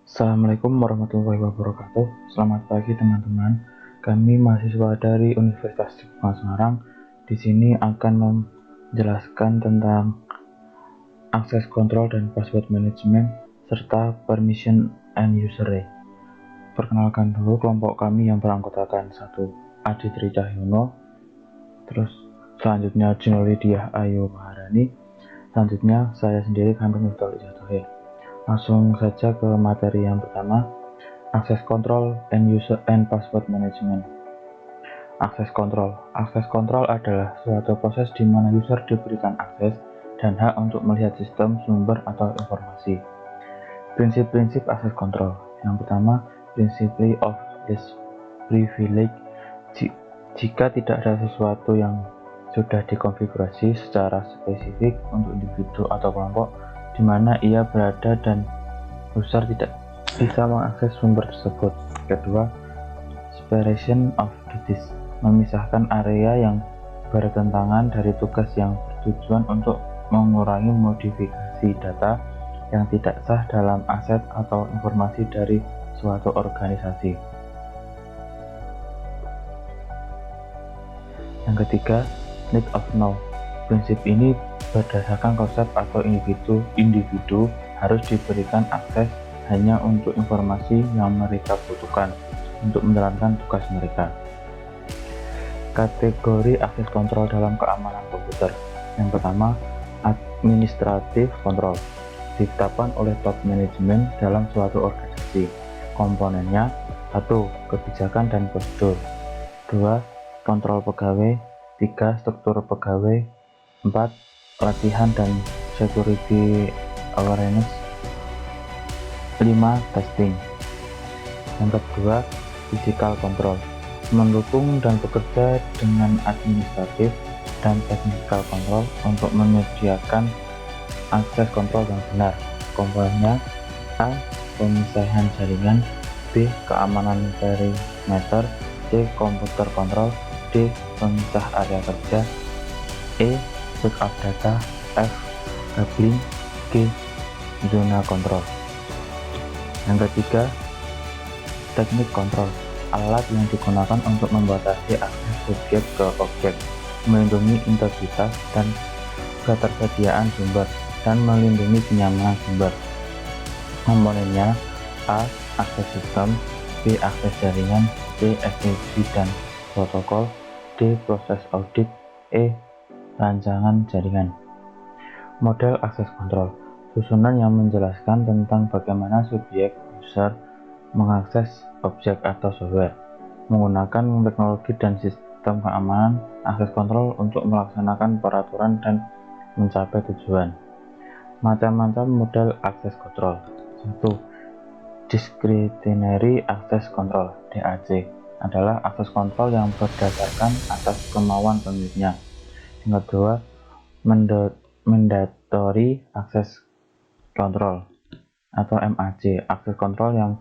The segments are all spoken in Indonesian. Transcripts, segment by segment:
Assalamualaikum warahmatullahi wabarakatuh. Selamat pagi teman-teman. Kami mahasiswa dari Universitas Diponegoro Semarang. Di sini akan menjelaskan tentang akses kontrol dan password management serta permission and user. Perkenalkan dulu kelompok kami yang beranggotakan 1. Aditri Cahyono, terus selanjutnya Jino Lydia Ayu Maharani, selanjutnya saya sendiri Kamil Miftahul Ijatohe. Langsung saja ke materi yang pertama, akses kontrol and user and password management. Akses kontrol. Akses kontrol adalah suatu proses di mana user diberikan akses dan hak untuk melihat sistem, sumber, atau informasi. Prinsip-prinsip akses kontrol. Yang pertama, principle of least privilege. Jika tidak ada sesuatu yang sudah dikonfigurasi secara spesifik untuk individu atau kelompok di mana ia berada dan user tidak bisa mengakses sumber tersebut. Kedua, separation of duties, memisahkan area yang bertentangan dari tugas yang bertujuan untuk mengurangi modifikasi data yang tidak sah dalam aset atau informasi dari suatu organisasi. Yang ketiga, need of know. Prinsip ini berdasarkan konsep atau individu harus diberikan akses hanya untuk informasi yang mereka butuhkan untuk menjalankan tugas mereka. Kategori akses kontrol dalam keamanan komputer. Yang pertama, administrative control, ditetapkan oleh top management dalam suatu organisasi. Komponennya 1. Kebijakan dan prosedur, 2. Kontrol pegawai, 3. Struktur pegawai, 4. Latihan dan security awareness, 5. Testing. Yang kedua, physical control, mendukung dan bekerja dengan administratif dan technical control untuk menyediakan akses kontrol yang benar. Komponennya A. Pemisahan jaringan, B. Keamanan perimeter, C. Komputer kontrol, D. Pemisah area kerja, E. Backup data, F. Cabling, G. Zona kontrol. Yang ketiga, teknik kontrol, alat yang digunakan untuk membatasi akses subjek ke objek, melindungi integritas dan ketersediaan sumber, dan melindungi kenyamanan sumber. Komponennya A. Akses sistem, B. Akses jaringan, C. eksekusi dan protokol, D. Proses audit, E. Rancangan jaringan. Model akses kontrol, susunan yang menjelaskan tentang bagaimana subjek user mengakses objek atau software menggunakan teknologi dan sistem keamanan akses kontrol untuk melaksanakan peraturan dan mencapai tujuan. Macam-macam model akses kontrol. 1. Discretionary access control, DAC, adalah akses kontrol yang berdasarkan atas kemauan pemiliknya. Yang kedua, mandatory access control atau MAC, akses kontrol yang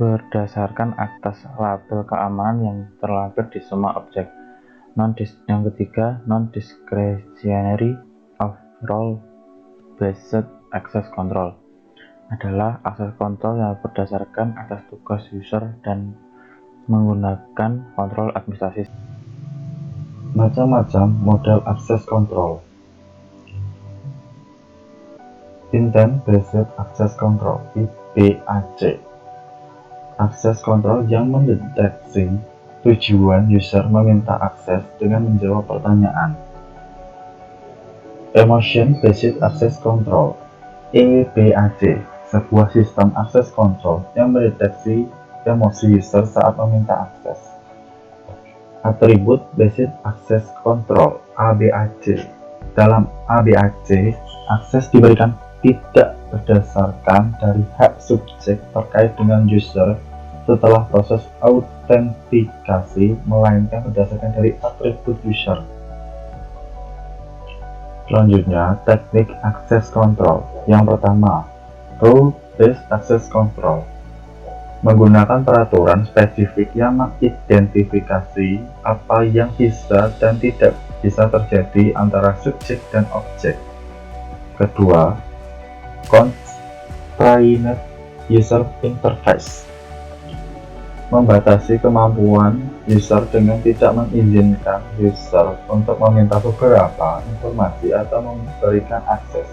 berdasarkan atas label keamanan yang terlampir di semua objek. Yang ketiga, non-discretionary overall based access control adalah akses kontrol yang berdasarkan atas tugas user dan menggunakan kontrol administrasi. Macam-macam model akses kontrol. Intent Based Access Control, IBAC, akses kontrol yang mendeteksi tujuan user meminta akses dengan menjawab pertanyaan. Emotion Based Access Control, EBAC, sebuah sistem akses kontrol yang mendeteksi emosi user saat meminta akses. Attribute Based Access Control, ABAC. Dalam ABAC, akses diberikan tidak berdasarkan dari hak subjek terkait dengan user setelah proses autentikasi, melainkan berdasarkan dari atribut user. Selanjutnya, teknik akses kontrol. Yang pertama, rule-based access control, menggunakan peraturan spesifik yang mengidentifikasi apa yang bisa dan tidak bisa terjadi antara subjek dan objek. Kedua, constrained user interface, membatasi kemampuan user dengan tidak mengizinkan user untuk meminta beberapa informasi atau memberikan akses.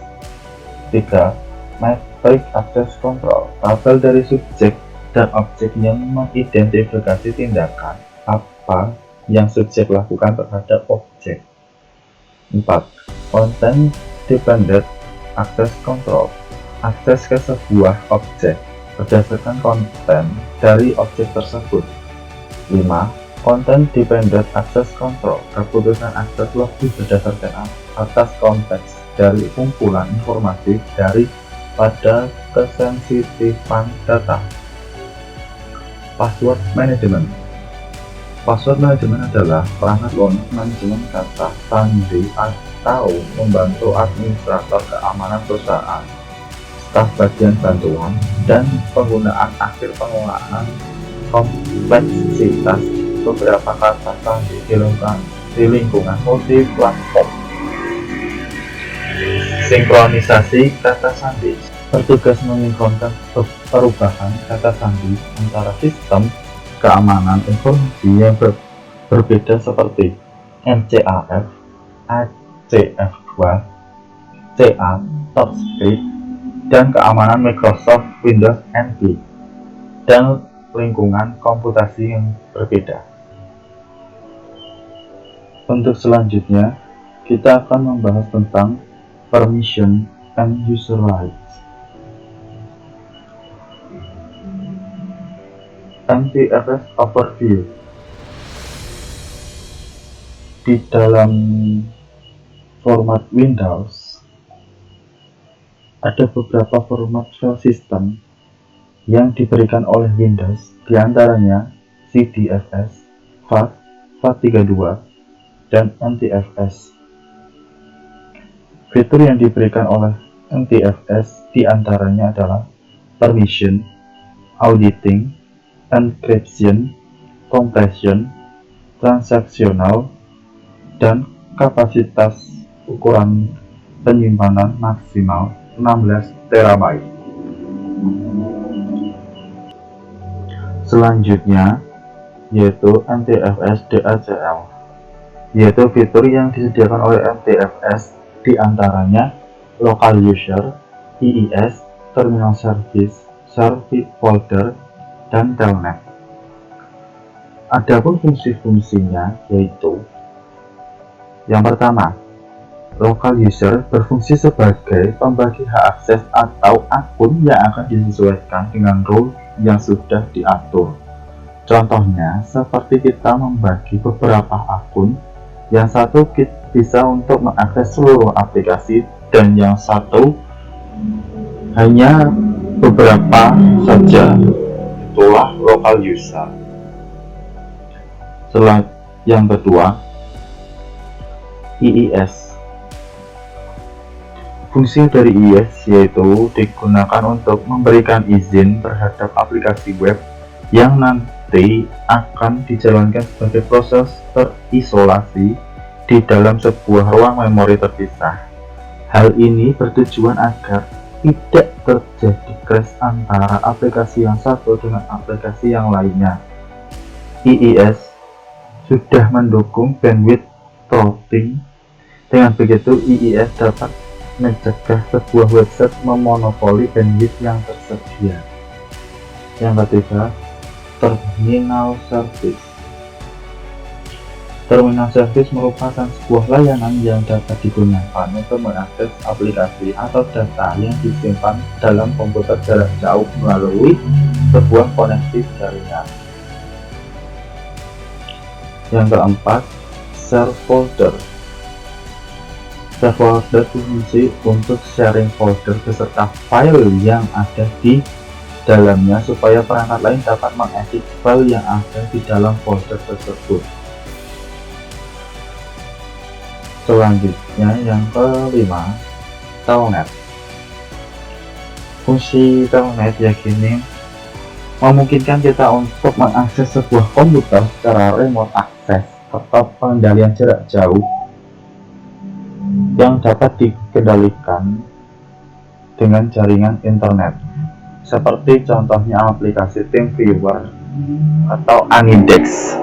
3. Matrix Access Control, tabel dari subjek dan objek yang mengidentifikasi tindakan apa yang subjek lakukan terhadap objek. 4. Content Dependent Access Control, akses ke sebuah objek berdasarkan konten dari objek tersebut. 5. Content Dependent Access Control, keputusan akses lebih berdasarkan atas konteks dari kumpulan informasi dari pada kesensitifan data. Password Management. Password Management adalah perangkat lunak manajemen data sandi atau membantu administrator keamanan perusahaan, staf bagian bantuan, dan penggunaan akhir pengelolaan kompleksitas beberapa kata sandi di lingkungan multi-platform. Sinkronisasi kata sandi bertugas mensinkronkan perubahan kata sandi antara sistem keamanan informasi yang berbeda seperti MCAF, ACF2, CA, Top Secret, dan keamanan Microsoft Windows NT, dan lingkungan komputasi yang berbeda. Untuk selanjutnya, kita akan membahas tentang permission and user rights. NTFS Overview. Di dalam format Windows, ada beberapa format file system yang diberikan oleh Windows, diantaranya CDFS, FAT, FAT32, dan NTFS. Fitur yang diberikan oleh NTFS diantaranya adalah permission, auditing, encryption, compression, transaksional, dan kapasitas ukuran penyimpanan maksimal 16 TB. Selanjutnya yaitu NTFS DHCL, yaitu fitur yang disediakan oleh NTFS diantaranya local user, IIS, terminal service, service folder, dan telnet. Adapun fungsi-fungsinya yaitu yang pertama, local user berfungsi sebagai pembagi hak akses atau akun yang akan disesuaikan dengan role yang sudah diatur. Contohnya, seperti kita membagi beberapa akun, yang satu bisa untuk mengakses seluruh aplikasi dan yang satu hanya beberapa saja. Itulah local user. Yang kedua, IIS. Fungsi dari IIS yaitu digunakan untuk memberikan izin terhadap aplikasi web yang nanti akan dijalankan sebagai proses terisolasi di dalam sebuah ruang memori terpisah. Hal ini bertujuan agar tidak terjadi crash antara aplikasi yang satu dengan aplikasi yang lainnya. IIS sudah mendukung bandwidth throttling. Dengan begitu, IIS dapat mencegah sebuah website memonopoli bandwidth yang tersedia. Yang ketiga, terminal service. Terminal service merupakan sebuah layanan yang dapat digunakan untuk mengakses aplikasi atau data yang disimpan dalam komputer jarak jauh melalui sebuah koneksi jaringan. Yang keempat, share folder. Share folder berfungsi untuk sharing folder beserta file yang ada di dalamnya supaya perangkat lain dapat mengedit file yang ada di dalam folder tersebut. Selanjutnya yang kelima, telnet. Fungsi telnet yakni memungkinkan kita untuk mengakses sebuah komputer secara remote access atau pengendalian jarak jauh yang dapat dikendalikan dengan jaringan internet. seperti contohnya aplikasi TeamViewer atau Anidex.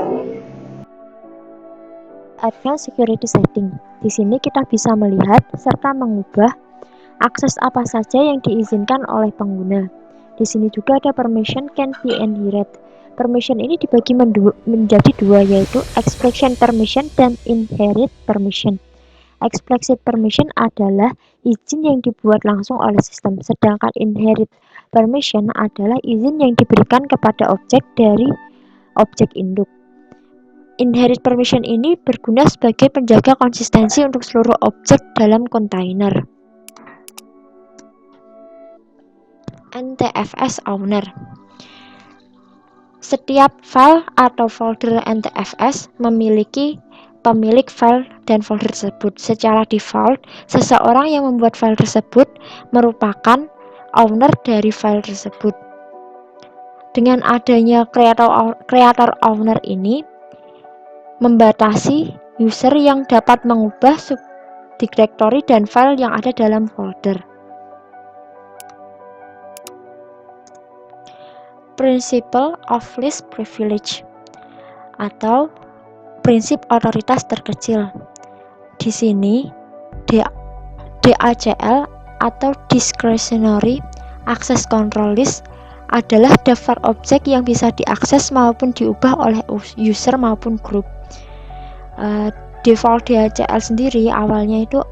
Advanced Security Setting. Di sini kita bisa melihat serta mengubah akses apa saja yang diizinkan oleh pengguna. Di sini juga ada permission can be inherited. Permission ini dibagi menjadi dua, yaitu explicit permission dan inherit permission. Explicit permission adalah izin yang dibuat langsung oleh sistem, sedangkan inherit permission adalah izin yang diberikan kepada objek dari objek induk. Inherit permission ini berguna sebagai penjaga konsistensi untuk seluruh objek dalam kontainer. NTFS Owner. Setiap file atau folder NTFS memiliki pemilik file dan folder tersebut. Secara default, seseorang yang membuat file tersebut merupakan owner dari file tersebut. Dengan adanya creator owner ini, membatasi user yang dapat mengubah subdirectory dan file yang ada dalam folder. Principle of least privilege atau prinsip otoritas terkecil. Di sini DACL atau Discretionary Access Control List adalah daftar objek yang bisa diakses maupun diubah oleh user maupun grup. Default DACL sendiri awalnya itu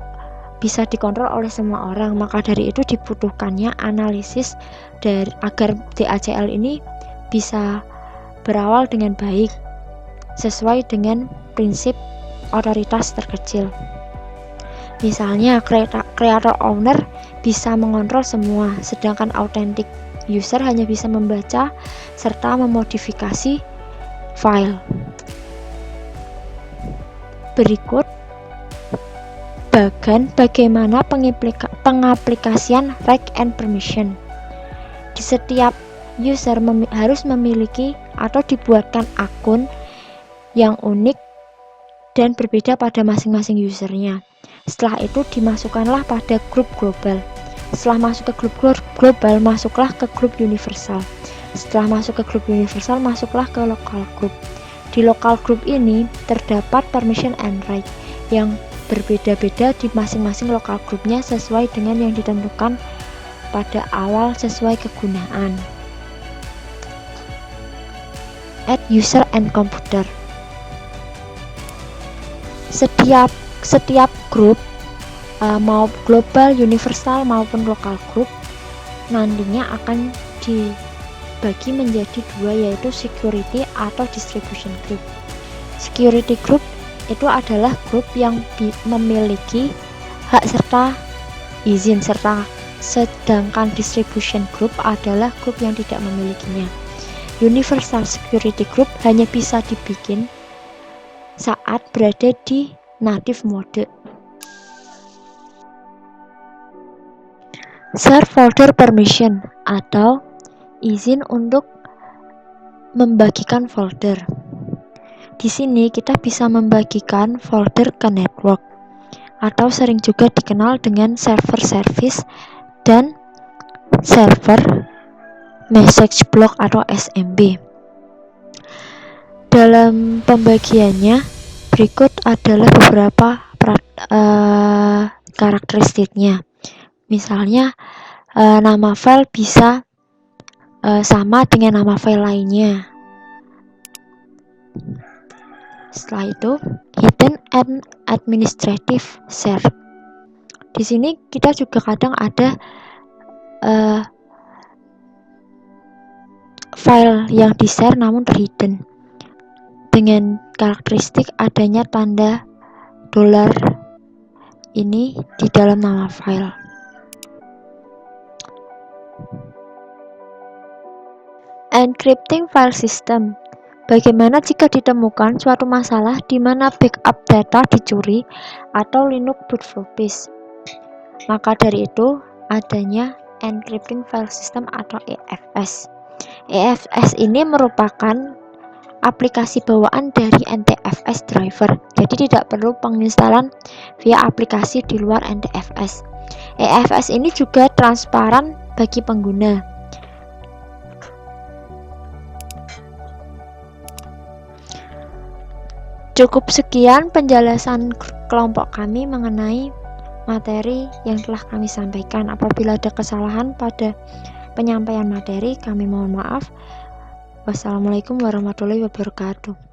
bisa dikontrol oleh semua orang, maka dari itu dibutuhkannya analisis agar DACL ini bisa berawal dengan baik sesuai dengan prinsip otoritas terkecil. Misalnya creator owner bisa mengontrol semua, sedangkan authentic user hanya bisa membaca serta memodifikasi file. Berikut bagaimana pengaplikasian right and permission. Di setiap user harus memiliki atau dibuatkan akun yang unik dan berbeda pada masing-masing usernya. Setelah itu dimasukkanlah pada grup global. Setelah masuk ke grup global, masuklah ke grup universal. Setelah masuk ke grup universal, masuklah ke local group. Di local group ini terdapat permission and right yang berbeda-beda di masing-masing local groupnya sesuai dengan yang ditentukan pada awal sesuai kegunaan. Add user and computer. Setiap grup mau global, universal maupun local group nantinya akan dibagi menjadi dua, yaitu security atau distribution group. Security group itu adalah grup yang memiliki hak serta izin, sedangkan distribution group adalah grup yang tidak memilikinya. Universal security group hanya bisa dibikin saat berada di native mode. Share folder permission atau izin untuk membagikan folder. Di sini kita bisa membagikan folder ke network atau sering juga dikenal dengan server service dan server message block atau SMB. Dalam pembagiannya berikut adalah beberapa karakteristiknya. Misalnya nama file bisa sama dengan nama file lainnya. Setelah itu, hidden and administrative share. Di sini kita juga kadang ada file yang di-share namun terhidden dengan karakteristik adanya tanda dolar ini di dalam nama file. Encrypting file system. Bagaimana jika ditemukan suatu masalah di mana backup data dicuri atau Linux boot floppies? Maka dari itu adanya encrypting file system atau EFS. EFS ini merupakan aplikasi bawaan dari NTFS driver, jadi tidak perlu penginstalan via aplikasi di luar NTFS. EFS ini juga transparan bagi pengguna. Cukup sekian penjelasan kelompok kami mengenai materi yang telah kami sampaikan. Apabila ada kesalahan pada penyampaian materi, kami mohon maaf. Wassalamualaikum warahmatullahi wabarakatuh.